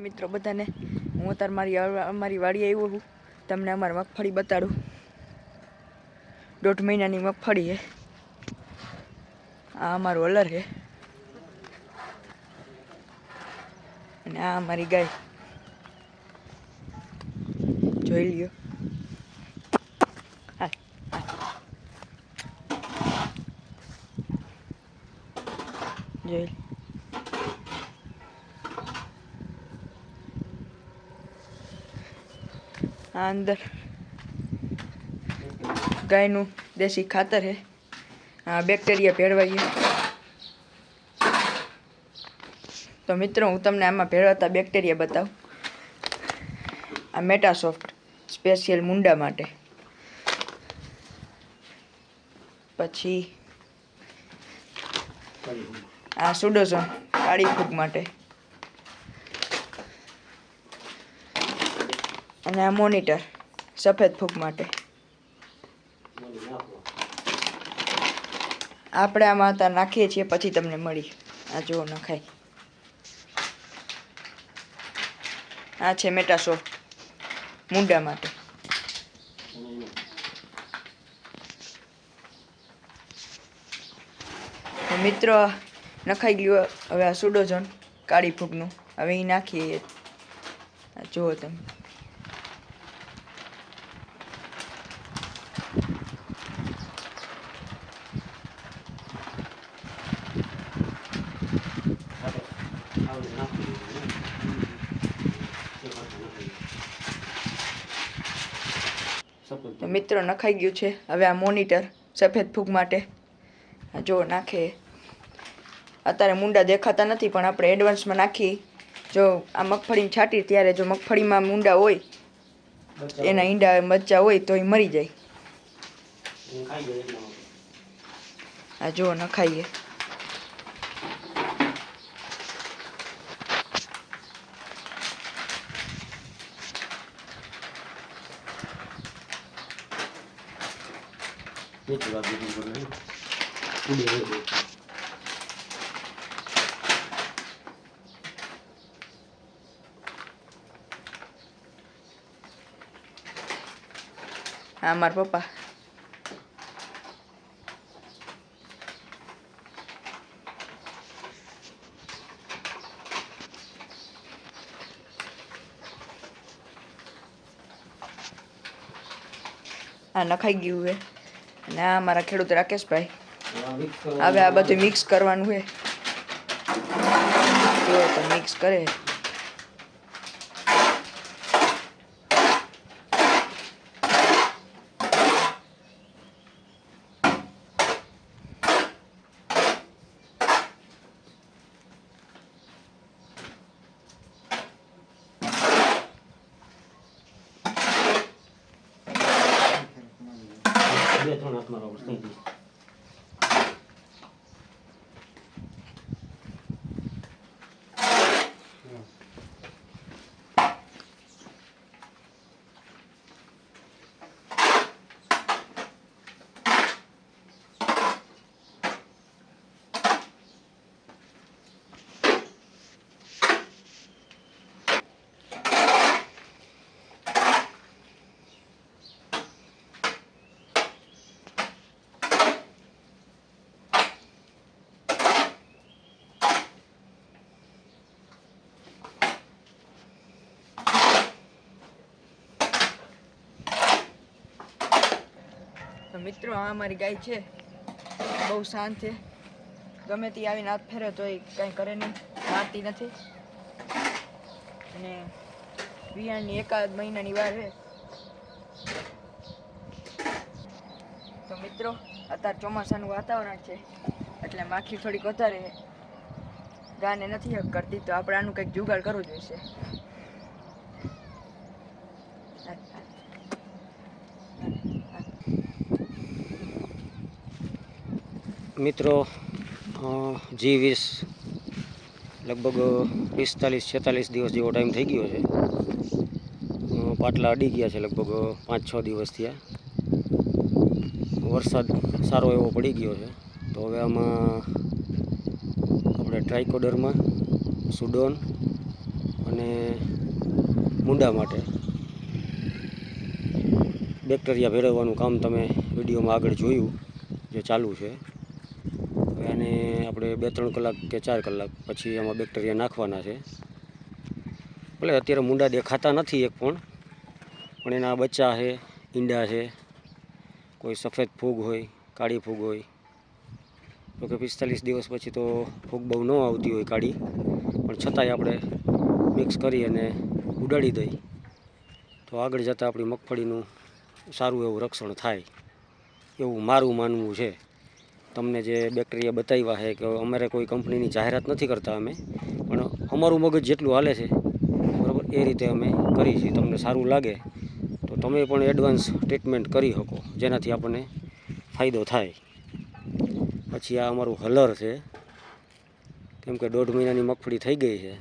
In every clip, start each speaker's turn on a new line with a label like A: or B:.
A: મિત્રો બધાને હું અત્યારે અમારી વાડી આવ્યો છું તમને અમારી મગફળી બતાડું 1.5 મહિનાની મગફળી છે આ અમારું ઓલર છે અને આ અમારી ગાય જોઈ લ્યો જોઈ આ અંદર ગાયનું દેશી ખાતર है બેક્ટેરિયા ભેળવાઈએ તો મિત્રો હું તમને આમાં ભેળવતા બેક્ટેરિયા બતાવું આ મેટાસોફ્ટ સ્પેશિયલ મુંડા માટે પછી આ સુડોઝોન કાળી ફૂગ માટે અને આ મોનિટર સફેદ ફૂગ માટે આપણે આમાં અત્યારે નાખીએ છીએ પછી તમને મળી આ જો નખાય આ છે મેટાસોફ્ટ મુંડા માટે મિત્રો નખાઈ ગયું હવે આ સુડોઝોન કાળી ફૂગનું હવે એ નાખીએ જુઓ તમે તો મિત્રો નખાઈ ગયું છે હવે આ મોનિટર સફેદ ફૂગ માટે જો નાખે અત્યારે મુંડા દેખાતા નથી પણ આપણે એડવાન્સમાં નાખી જો આ મગફળી છાંટી ત્યારે જો મગફળીમાં મુંડા હોય એના ઈંડા બચ્ચા હોય તો એ મરી જાય આ જો નખાઈએ હા મારા પપ્પા આ નખાઈ ગયું હે અને આ મારા ખેડૂત રાકેશભાઈ હવે આ બધું મિક્સ કરવાનું છે જો તો મિક્સ કરે તો મિત્રો આ અમારી ગાય છે બહુ શાંત છે ગમે તે આવીને હાથ ફેરે તો એ કાંઈ કરે નહીં મારતી નથી અને વિયાણની 1 મહિનાની વાર છે તો મિત્રો અત્યારે ચોમાસાનું વાતાવરણ છે એટલે માખી થોડીક વધારે ગાને નથી હક કરતી તો આપણે આનું કંઈક જુગાડ કરવું જોઈશે
B: મિત્રો G20 લગભગ 45-46 દિવસ જેવો ટાઈમ થઈ ગયો છે પાટલા અડી ગયા છે લગભગ 5-6 દિવસ થયા વરસાદ સારો એવો પડી ગયો છે તો હવે આમાં આપણે ટ્રાઇકોડર્મા સુડોન અને મૂંડા માટે બેક્ટેરિયા ભેળવવાનું કામ તમે વિડીયોમાં આગળ જોયું જે ચાલુ છે. હવે આને આપણે 2-3 કલાક કે 4 કલાક પછી આમાં બેક્ટેરિયા નાખવાના છે. ભલે અત્યારે મૂંડા દેખાતા નથી એક પણ એના બચ્ચા છે, ઈંડા છે, કોઈ સફેદ ફૂગ હોય, કાળી ફૂગ હોય. તો કે 45 દિવસ પછી તો ફૂગ બહુ ન આવતી હોય કાળી, પણ છતાંય આપણે મિક્સ કરી અને ઉડાડી દઈ તો આગળ જતાં આપણી મગફળીનું સારું એવું રક્ષણ થાય એવું મારું માનવું છે. તમને જે બેક્ટેરિયા બતાવ્યા છે કે અમારે કોઈ કંપનીની જાહેરાત નથી કરતા અમે, પણ અમારું મગજ જેટલું હાલે છે બરાબર એ રીતે અમે કરી છીએ. તમને સારું લાગે તો તમે પણ એડવાન્સ ટ્રીટમેન્ટ કરી શકો જેનાથી આપણને ફાયદો થાય. પછી આ અમારું હલર છે, કેમ કે 1.5 મહિનાની મગફળી થઈ ગઈ છે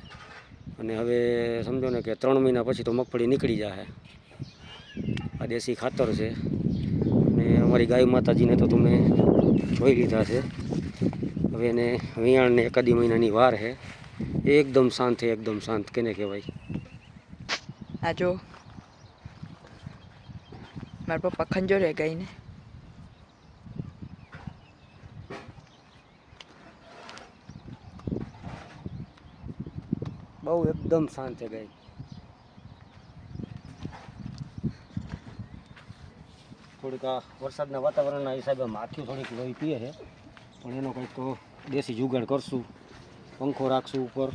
B: અને હવે સમજો ને કે 3 મહિના પછી તો મગફળી નીકળી જશે. આ દેશી ખાતર છે અને અમારી ગાય માતાજીને તો તમે જોઈ લીધા છે. હવે એને વિયાણને 1 મહિનાની વાર છે. એકદમ શાંત છે, એકદમ શાંત કેને કહેવાય.
A: આ જો મારા પપ્પા ખંજોરે ગાયને.
B: બહુ એકદમ શાંત છે ગાય. થોડીક આ વરસાદના વાતાવરણના હિસાબે માખીઓ થોડીક લોહી પીએ છે, પણ એનો કંઈક દેશી જુગાડ કરશું. પંખો રાખશું ઉપર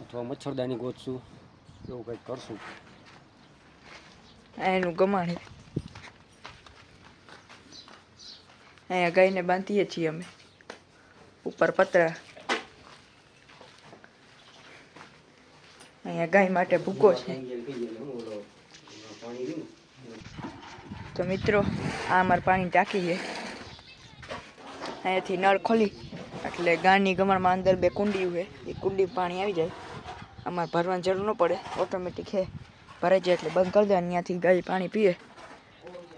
B: અથવા મચ્છરદાની ગોતશું, એવું કંઈક કરશું.
A: એનું ગમાણે અહીંયા ગાયને બાંધીએ છીએ અમે ઉપર પતરા. અહીંયા ગાય માટે ભૂકો છે. તો મિત્રો આ અમારે પાણી ટાંકી છે. અહીંયાથી નળ ખોલી એટલે ગાયની ગમણમાં અંદર 2 કુંડી હોય, એ કુંડી પાણી આવી જાય. અમારે ભરવાની જરૂર ન પડે, ઓટોમેટિક છે ભરાઈ જાય એટલે બંધ કરી દે. ત્યાંથી ગાય પાણી પીએ.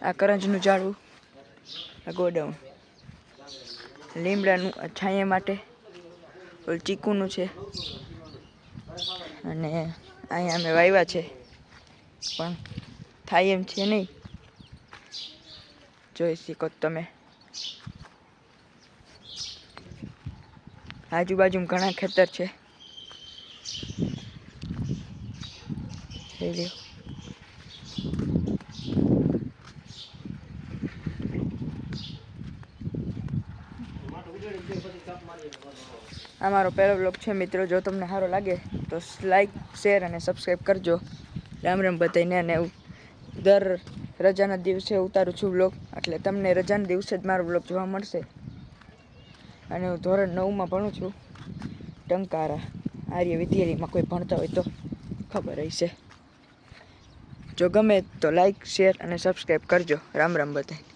A: આ કરંજનું ઝાડવું, આ ગોડાઉન, લીમડાનું છાંયા માટે, ઓલું ચીકુનું છે અને અહીંયા અમે વાવ્યા છે પણ થાય એમ છે નહીં. જોઈ શકો તમે આજુબાજુમાં ઘણા ખેતર છે. અમારો પહેલો બ્લોગ છે મિત્રો. જો તમને સારો લાગે તો લાઈક, શેર અને સબસ્ક્રાઈબ કરજો. રામ રામ બધાને. અને દર રજાના દિવસે ઉતારું છું બ્લોગ, એટલે તમને રજાના દિવસે જ મારો બ્લોગ જોવા મળશે. અને હું ધોરણ 9માં ભણું છું, ટંકારા આર્ય વિદ્યાલયમાં. કોઈ ભણતા હોય તો ખબર હશે. જો ગમે તો લાઈક, શેર અને સબસ્ક્રાઈબ કરજો. રામ રામ બધાય.